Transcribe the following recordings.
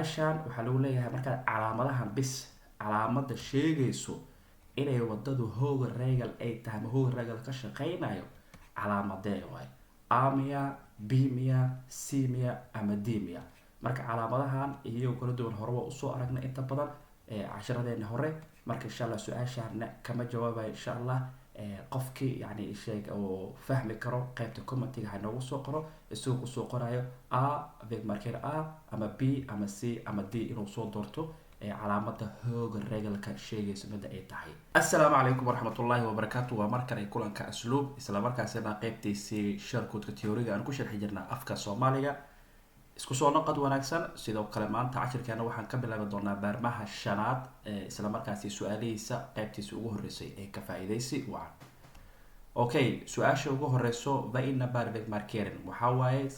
su-aashan waxaa lagu leeyahay markaad calaamadahan bis calaamada sheegayso inay wadadu hooga regal ay tahay ama hooga regal ka shaqeynayo calaamadee waay amia bmia cmia ama dmia. marka calaamadahan iyagoo kala duwan hore waa usoo aragnay inta badan casharadeena hore. marka insha allah su-aashaana kama jawaabayo insha allah qofkii yani sheeg oo fahmi karo qaybta commentiga ha noogu soo qoro isagoo kusoo qorayo a vegmarker a ama b ama c ama d inuu soo doorto calaamada hooga regalka sheegayso mida ay tahay. assalaamu calaykum waraxmatullaahi wabarakaatu. waa markan ay kulanka asluub isla markaasina qaybtiisii sharkoodka teoriga aan ku sharxi jirnaa afka soomaaliga. isku soo noqod wanaagsan. sidoo kale maanta cashirkeena waxaan ka bilaabi doonaa baarmaha shanaad isla markaasi su-aalihiisa qaybtiisa ugu horeysay ee ka faa-iideysi wacan. okay, su-aasha ugu horeyso vaina barveg markeren waxaa waaye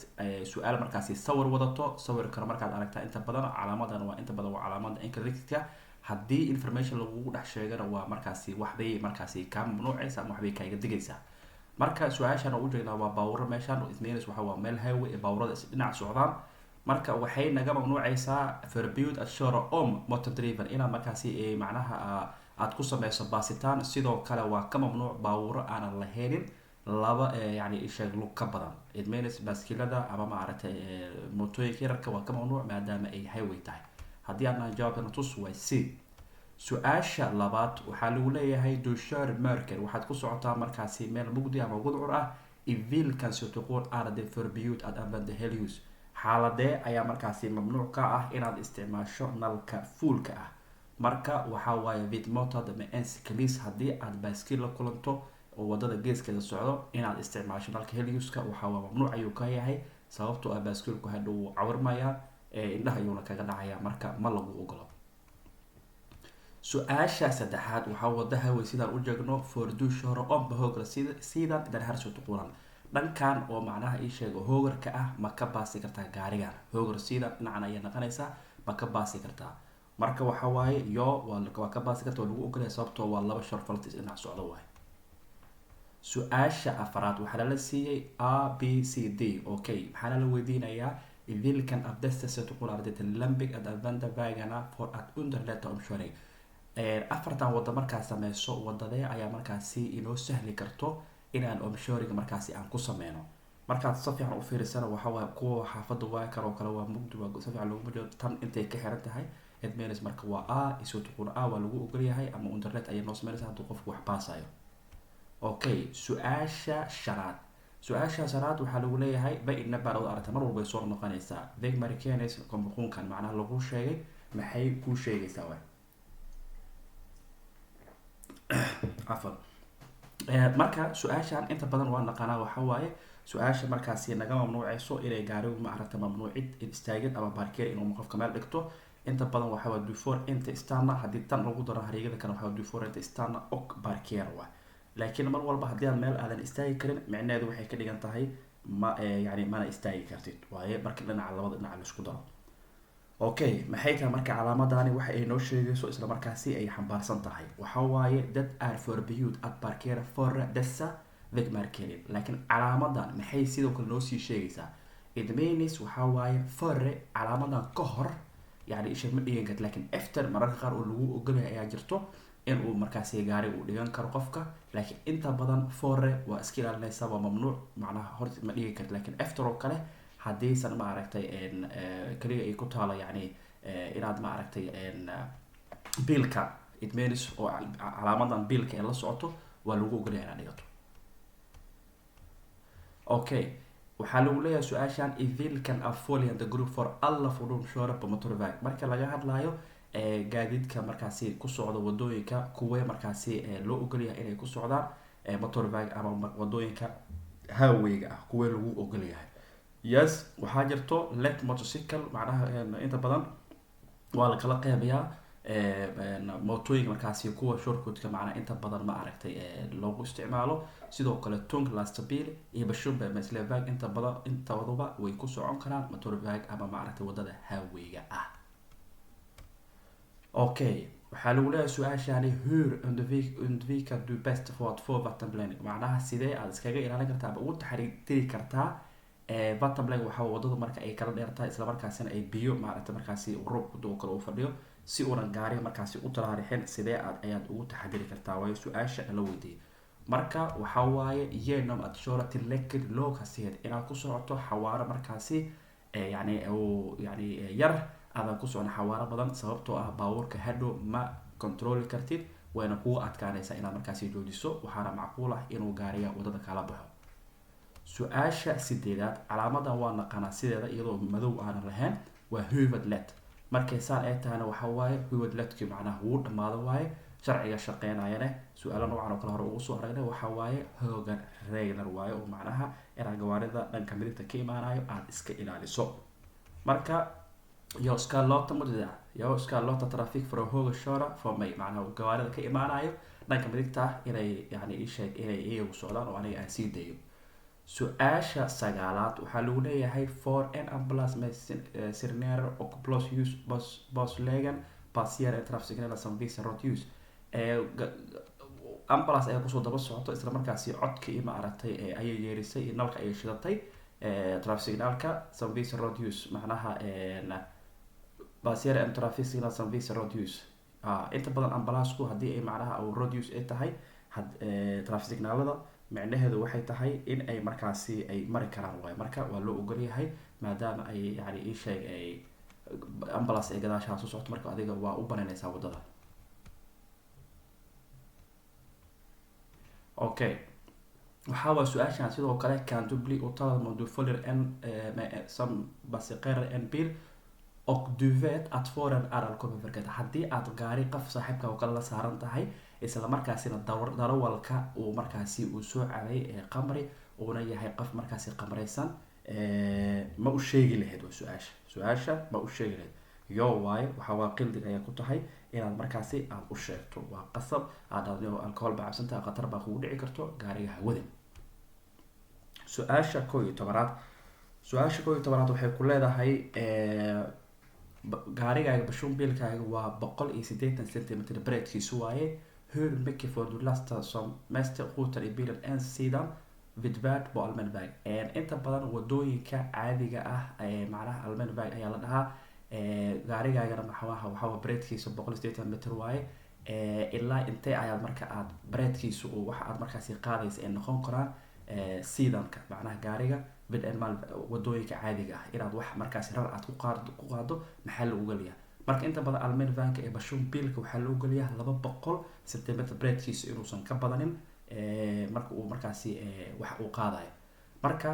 su-aal markaasi sawir wadato. sawirkana markaad aragtaa inta badan calaamadan waa inta badan waa calaamada incorrectka. haddii information lagugu dhex sheegana waa markaasi waxbay markaasi kaa mamnuucaysa ama waxbay kaaga digaysaa. marka su-aashan oo ujeednaa waa baawuro meeshan ismeynes waxa waa meel highway ee baawurada is dhinac socdaan. marka waxay naga mamnuucaysaa forbud ashore om motor driver inaad markaasi macnaha aad ku sameyso baasitaan. sidoo kale waa ka mamnuuc baawuro aanan lahaynin laba yani sheeg lug ka badan. idmeynes baaskilada ama maaragtay mootooyinka yararka waa ka mamnuuc maadaama ay highway tahay. haddii aanan jawaabkana tus way c. su-aasha labaad waxaa lagu leeyahay dushar marker waxaad ku socotaa markaasi meel mugdi ama gudcur ah ivilkan sotoqoon arade forbud ad abanda helius. xaaladee ayaa markaasi mamnuuc ka ah inaad isticmaasho nalka fuulka ah. marka waxaa waaye vidmotad ma encyclis haddii aad baaskiil la kulanto oo wadada geeskeeda socdo inaad isticmaasho nalka heliuska waxaa waa mamnuuc ayuu ka yahay sababtoo ah baaskiilku hadhow cawirmaya indhaha ayuuna kaga dhacaya marka ma lagu ogolo. su-aasha saddexaad waxaa wada hawey sidaan u jeegno fordushore omba hoogra sidan darharso tuqulan dhankan oo macnaha ii sheego hoogarka ah ma ka baasi kartaa gaarigan hoogar sidan dhinacan ayaa naqanaysaa ma ka baasi kartaa. marka waxa waaye yo waa ka baasi karta waa lagu ogolaya sababtoo waa laba shorfaltis dhinac socdo waaye. su-aasha afaraad waxaa lala siiyey a b c d. okay, maxaana la weydiinayaa vilkan abdestase tuqul ardayta lambig ad avanda vagana for ad underleta omshore. afartan wada markaa sameyso wadadee ayaa markaasi inoo sahli karto inaan omshoriga markaasi aan ku sameyno. markaad si fiican u fiirisana waxawaaye kuwa xaafada waa kale oo kale waa mugdi waa si fiican loogu mujiyo tan intay ka xiran tahay admenes. marka waa a isoo tuqul a waa lagu ogolyahay ama underlet ayay noo sameynaysaa hadduu qofku wax baasayo. okay, su-aasha shanaad waxaa lagu leeyahay baina baarado aragta mar walba ay soo noqonaysaa veg marikenes kombuqunkan macnaha lagu sheegay maxay kuu sheegaysaa waay. afar marka su-aashan inta badan waa naqanaa waxaa waaye su-aasha markaasi naga mamnuucayso inay gaarigu maaragta mamnuucid istaagid ama baarkeer inuu qofka meel dhigto. inta badan waxaa waa dufor inta stana haddii tan lagu daro hariigada kale waxaa dufor inta stana og baarkeer waa. laakiin mar walba haddii aad meel aadan istaagi karin micneheedu waxay ka dhigan tahay ma yani mana istaagi kartid waaye marka dhinaca labada dhinac la isku daro. okay, maxay tahay marka calaamadani waxa ay noo sheegayso isla markaasi ay xambaarsan tahay waxa waaye dad are forbud ad parkera for dessa veg markerin. laakiin calaamadan maxay sidoo kale noo sii sheegaysaa idmenis waxaa waaye fore calaamadan ka hor yani isha ma dhigan karta laakiin after mararka qaar oo lagu ogolaya ayaa jirto in uu markaasi gaari uu dhigan karo qofka. laakiin inta badan fore waa iska ilaalinaysa waa mamnuuc macnaha hor ma dhigi karta. laakiin after oo kale haddaysan maaragtay kaliya ay ku taalo yani inaad maaragtay biilka idmenis oo calaamadan biilka ee la socoto waa lagu ogolaya inaad dhigato. okay, waxaa lagu leeyahay su-aashan ivilkan afolian the group for alla fudum shoraba motorvag marka laga hadlayo gaadiidka markaasi ku socda wadooyinka kuwee markaasi loo ogolyahay inay ku socdaan motorvag ama wadooyinka highwayga ah kuwee lagu ogolyahay. yes, waxaa jirto let motorcycle macnaha inta badan waa la kala qeybayaa mootooyinka markaasi kuwa shortcutka macnaha inta badan ma aragtay loogu isticmaalo. sidoo kale tung lastabil iyo bashubba maslevag inta badan intaduba way ku socon karaan motorvag ama maaragtay wadada highwayga ah. okay, waxaa lagu leeyahay su-aashani hur undvika du best for vattenblending macnaha sidee aad iskaga ilaalin kartaa ama ugu taxriiri kartaa bottom leg waxaa wadada marka ay kala dheertahay isla markaasina ay biyo maaragtay markaasi roobka oo kale uu fadhiyo si uunan gaariga markaasi u taraarixin sidee ayaad ugu taxadiri kartaa waayo su-aasha la weydiiyey marka waxaa waaye yenom adshorati lekid lookaseed inaad ku socoto xawaaro markaasi yani yar aadan ku socon xawaaro badan sababtoo ah baabuurka hadhow ma controli kartid wayna kugu adkaanaysaa inaad markaasi joojiso waxaana macquul ah inuu gaariga wadada kala baxo su-aasha sideedaad calaamadan waa naqanaa sideeda iyadoo madow aanan lahayn waa huved let markay saan ay tahayna waxa waaye huved letkii macnaha wuu dhamaado waaye sharciga shaqeynayane su-aalo noocan oo kale hore ugu soo aragnay waxa waaye hoogan regler waaye oo macnaha inaad gawaarida dhanka midigta ka imaanayo aad iska ilaaliso marka jag ska låta mot det jag ska låta trafik från höger köra för mig macnaha gawaarida ka imaanayo dhanka midigta inay yani isheeg inay iyagu socdaan oo aniga aan sii dayo su-aasha sagaalaad waxaa lagu leeyahay for an ambulance med sirner och blåsljus baslägen passerar trafiksignaler som visar rött ljus ambulance ayaa kusoo daba socoto isla markaasi codka iyo maaragtay ayay yeerisay iyo nalka ayay shidatay traffic signalka som visar rött ljus macnaha passerar en traffic signal som visar rött ljus inta badan ambalaasku haddii ay macnaha rött ljus ay tahay traffic signalada micnaheedu waxay tahay in ay markaasi ay mari karaan waay marka waa loo ogolyahay maadaama ay yani isheeg ay ambulance ay gadaashaas u socoto marka adiga waa u banaynaysaa wadada okay waxaa waa su-aashaan sidoo kale kan du bli uttalad om du följer en som passagerare en bil och du vet att föraren är alkoholpåverkad haddii aad gaari qof saaxiibka oo kale la saaran tahay isla markaasina darawalka uu markaasi uu soo cabay qamri uuna yahay qof markaasi qamraysan ma u sheegi lahayd waa su-aasha ma u sheegi lahayd yo waayo waxaa waa qildig ayaa ku tahay inaad markaasi aad u sheegto waa qasab aad alcohol baa cabsanta khatar baa kugu dhici karto gaariga hawadan su-aasha 11 waxay ku leedahay gaarigaaga bashuunbiilkaaga waa 180 centimeter breedkiisu waaye hur mycket får du lasta som mest skjuter i bilen en sidan vid värd på allmän väg inta badan wadooyinka caadiga ah macnaha allmän väg ayaa la dhahaa gaarigaagana waxaa breedkiisa 180 meter waaye ilaa intee ayaad marka aad breedkiisa waxa aad markaasi qaadaysa ay noqon karaan sidanka macnaha gaariga wadooyinka caadiga ah inaad wax markaasi rar aad ku qaado maxaa la ogolyahay marka inta badan almen vanka ee bashuun biilka waxaa la ogolyahay 200 centimeter breedkiisa inuusan ka badanin marka uu markaasi wax uu qaadayo marka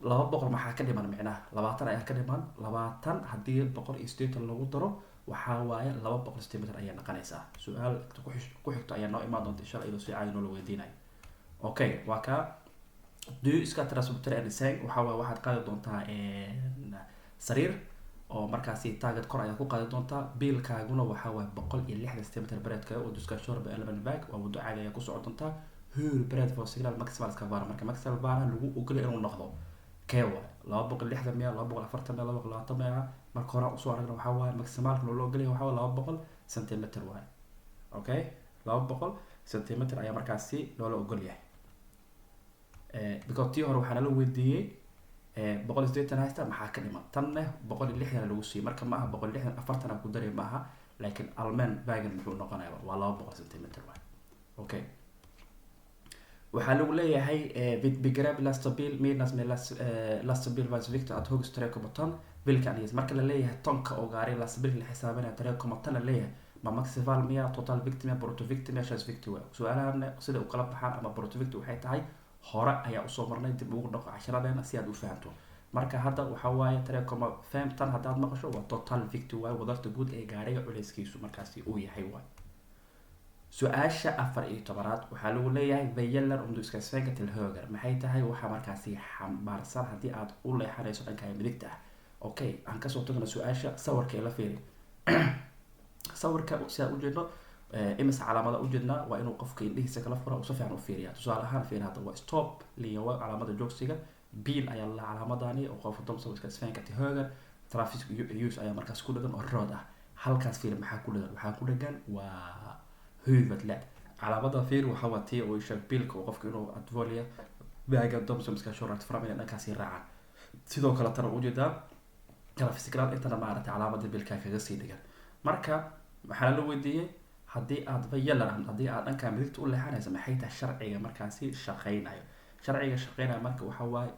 200 maxaa ka dhiman micnaha 20 ayaa ka dhiman 20 haddii 180 lagu daro waxaa waaye 200 centimeter ayaa noqonaysaa su-aal ku xigto ayaa noo imaan doonta insha allah iyadoo si caadi noo la weydiinayo okay waa ka du ska transportera en säng waxaa waaye waxaad qaadi doontaa sariir oo markaasi target kor ayaad ku qaadi doontaa biilkaaguna waxaa waaye 160 centimeter breedka oo duska shorba element bag waa wado caadi ayaa ku socon doontaa hur breed for signal maximal ska vara marka maximal vara lagu ogolay inuu noqdo kewa 260 meel 240 meel 220 meel marka hore usoo aragna waxaa waaye maximalka loo ogolay waxaa waaye 200 centimeter waaye okay 200 centimeter ayaa markaasi loola ogolyahay because tii hore waxaa la weydiiyey 180 haysta maxaa ka dhiman tanna 160 lagu siiyay marka maaha 160 40 ku daray maaha laakiin almen bagan muxuu noqonayaa waa 200 centimeter waaye okay waxaa lagu leeyahay vid begreb lastabil midnas med lastabil vas vikta att högst 3,5 vilken är marka la leeyahay tonka oo gaari lastabil la xisaabinaya 3,5 la leeyahay ma maximal miya total victim ya brutto victim ya shas victim su'aalahan sida u kala baxaan ama brutto victim waxay tahay hore ayaa usoo marnay dib ugu dhaqo casharadeena si aad u fahanto marka hadda waxaa waaye 3,5 tan haddaad maqasho waa total victim waaye wadarta guud ee gaariga culeyskiisu markaasi uu yahay waaye su-aasha 14aad waxaa lagu leeyahay vayeller om du ska svänga till höger maxay tahay waxaa markaasi xambaarsan haddii aad u leexanayso dhanka midigta ah okay aan kasoo tagno su-aasha sawirka la fiiri sawirka si aad u jeedno imis calaamada u jeednaa waa inuu qofka indhihiisa kala fura si fiican u fiiriya tusaale ahaan fiir hadda waa stop liya waa calaamada joogsiga biil ayaa la calaamadani oo qof dumsa iska svänga till höger traffic use ayaa markaas ku dhagan oo road ah halkaas fiir maxaa ku dhagan waxaa ku dhagan waa huvudled calaamada fiir waxaa waa tii oo sheeg biilka oo qofka inuu advolia baaga dumsa iska short from in dhankaasi raacan sidoo kale tana ujeedaa traffic signal intana maaragtay calaamada bilkaa kaga sii dhigan. marka waxaa la weydiiyey haddii aad yellow haddii aad dhanka midigta u leexanaysa maxay tahay sharciga markaasi shaqeynayo. sharciga shaqeynayo marka waxa waaye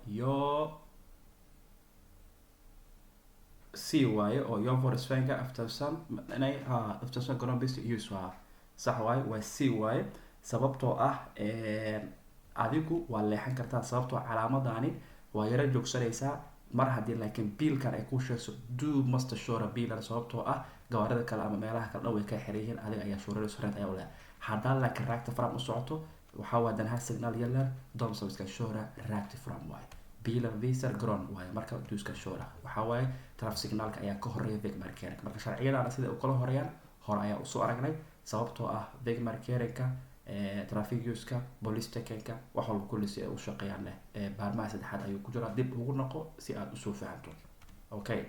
C waaye oo your Volkswagen after some inay after some ground based use sax waaye waa C waaye sababtoo ah adigu waa leexan kartaa sababtoo calaamadani waa yara joogsanaysaa mar haddii laakiin biilkan ay ku sheegso do must shore biilan sababtoo ah gawaarida kale ama meelaha kale dhan way ka xiran yihiin adiga ayaa shuurada sureed ayaa u leeyahay. haddaan laakiin raagta from u socoto waxaa waa danha signal yeller domsomska shore raagta from waaye biilan visor ground waaye marka duuska shore waxaa waaye traffic signalka ayaa ka horeeya vegmarkerka. marka sharciyadaana sida u kala horeeyaan hore ayaa usoo aragnay sababtoo ah vegmarkerka traffic use-ka police takenka wax walba kulli si ay u shaqeeyaan leh baarmaha saddexaad ayuu ku jiraa dib ugu noqo si aad usoo fahanto. okay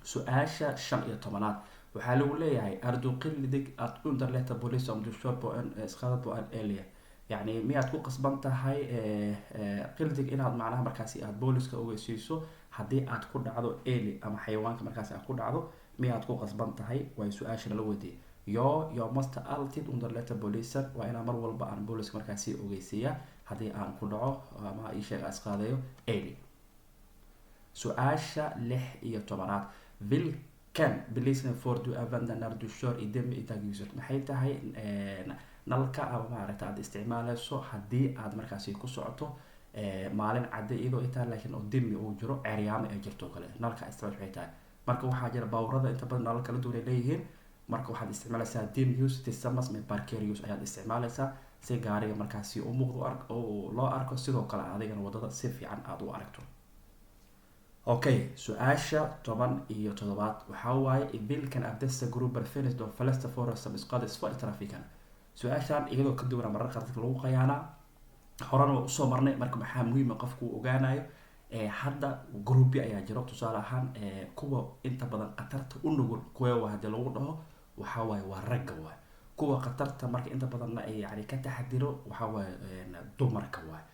su-aasha 15aad waxaa lagu leeyahay ardu qildig ad underleta police om du kör på en skada på en älg yani miyaad ku qasban tahay qildig inaad macnaha markaasi aad booliska ogeysiiso haddii aad ku dhacdo eli ama xayawaanka markaasi aad ku dhacdo miyaad ku qasban tahay way su-aasha la weydiiyey. jag måste alltid underlätta polisen waa inaan mar walba aan booliska markaasi ogeysiiya haddii aan ku dhaco ama ii sheeg asqaadayo eli. su-aasha 16aad vilken belysning får du använda när du kör i dim i dagljuset maxay tahay nalka ama maaragta aad isticmaalayso haddii aad markaasi ku socoto maalin cadde iyadoo ay tahay laakiin oo dimi uu jiro ceryaamo ay jirto kale nalka isticmaal waxay tahay. marka waxaa jira bawrada inta badan nalal kala duwan ay leeyihiin marka waxaad isticmaalaysaa dim use tisamas med parker use ayaad isticmaalaysaa si gaariga markaasi u muuqdo oo loo arko sidoo kale adigana wadada si fiican aad u aragto. okay su-aasha 17aad waxaa waaye vilken av dessa grupper finns de flesta förare som skadades för trafiken. su-aashan iyadoo ka duwana marar qaar dadka lagu qayaanaa horena waa usoo marnay marka maxaa muhiima qofku uu ogaanayo hadda groupya ayaa jiro tusaale ahaan kuwa inta badan khatarta u nugul kuwa hadii lagu dhaho waxaa waaye waa ragga waaye kuwa khatarta marka inta badanna ay yani ka taxadiro waxaa waaye dumarka waaye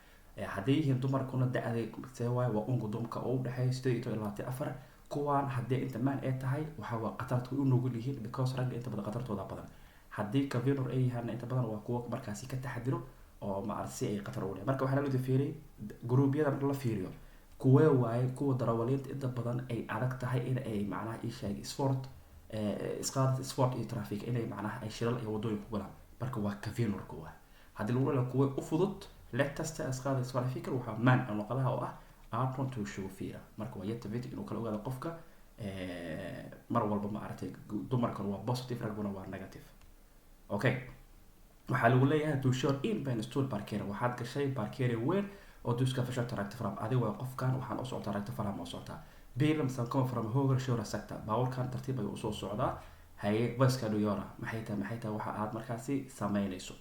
haddii yihiin dumarkuna da-day see waaye waa unga dumka oo udhexeeya 18-24 kuwaan haddii inta maan ay tahay waxaa waa khatarta u nugul yihiin because ragga inta badan khatartooda badan haddii cavinor ay yahaan inta badan waa kuwa markaasi ka taxadiro oo maarsi ay khatar u leh. marka waxaa la fiiriyay gruubyada marka la fiiriyo kuwee waaye kuwa darawaliinta inta badan ay adag tahay in ay macnaha ii sheeg sport iyo traffic inay macnaha ay shilal iyo wadooyin ku galaan marka waa cavinorka waaye. haddii lagu leeyahay kuwa u fudud letasta asqaada traffic waxaa maan ama qalaha oo ah aapon to show fiira marka waa yata vid inuu kala ogaado qofka mar walba ma aragtay dumarkan waa positive ragguna waa negative. okay waxaa lagu leeyahay du kör in på en stor parkering waxaad gashay parkering weyn oo du ska försöka ragta fram adiga waa qofkan waxaan u socotaa ragta fram oo socotaa biilam san come from höger köra sakta baawarkan tartiib ayuu usoo socdaa haye vaska du göra maxay tahay waxa aad markaasi sameynayso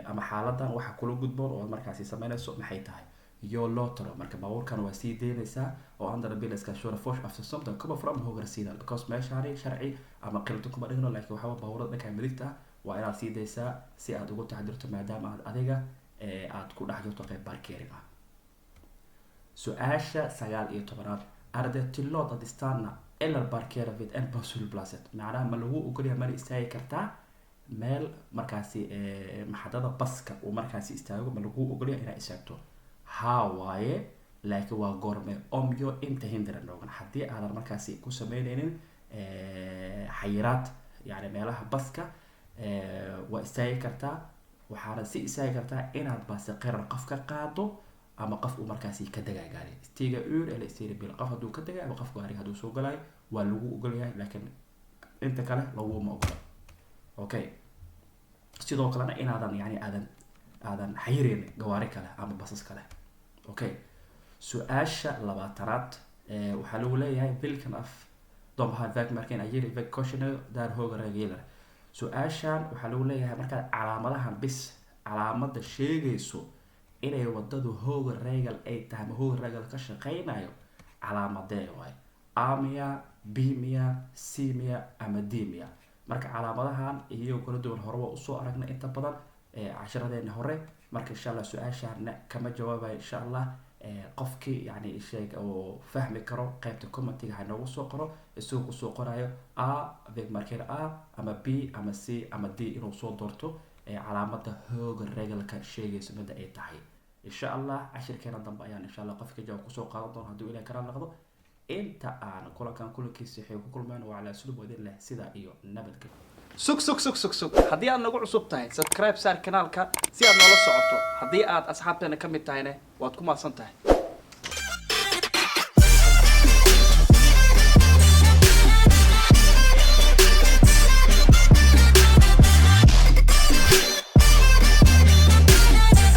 ama xaaladan waxa kula gudboon oo markaasi sameynayso maxay tahay yo lotro marka baawarkan waa sii deynaysaa oo andara bilaska shura fosh after something come from höger sida because meeshaani sharci ama qilto kuma dhigno laakiin waxa baawarada dhanka midigta waa inaad sii daysaa si aad ugu taxadirto maadaama aad adiga aad ku dhex jirto qayb parkering ah. su-aasha 19aad arday tillåt att stanna eller parkera vid en busshållplats macnaha ma lagu ogolyahay mana istaagi kartaa meel markaasi maxadada baska uu markaasi istaago ma lagu ogolyahay inaad istaagto haa waaye laakiin waa goorme omyo inta hindira noogan haddii aadan markaasi ku sameyneynin xayiraad yani meelaha baska waa istaagi kartaa waxaana si istaagi kartaa inaad baase qirar qof ka qaado ama qof uu markaasi ka dagaa gaari istiga ur ila istiga bil qof hadduu ka dagaa ama qof gaari hadduu soo galayo waa lagu ogolyahay laakiin inta kale laguma ogola. okay sidoo kalena inaadan yani aadan xayirin gawaari kale ama basas kale. okay su-aasha 20aad waxaa lagu leeyahay vilken af de har vägmärken är givet vägkorsningar där höger gäller. su-aashan waxaa lagu leeyahay markaad calaamadahan bis calaamada sheegayso inay wadadu hooga regal ay tahay ama hooga regal ka shaqeynayo calaamadee waaye amia bimia simia ama dimia. marka calaamadahan iyagoo kala duwan hore waa usoo aragnay inta badan cashiradeena hore marka insha allah su-aashaana kama jawaabayo insha allah qofkii yani sheeg oo fahmi karo qaybta commentiga ha noogu soo qoro isagoo kusoo qorayo a avec marker a ama b ama c ama d inuu soo doorto calaamada hooga regalka sheegayso mida ay tahay insha allah cashirkeena dambe ayaan insha allah qofka jawaab kusoo qaadan doona hadduu ilaahay kala noqdo inta aan kulankiisa waxay ku kulmeen waa ala sulub wadin leh sida iyo nabadgelyo sug haddii aad nagu cusub tahay subscribe saar kanaalka si aad noola socoto haddii aad asxaabteena ka mid tahayna waad ku mahadsan tahay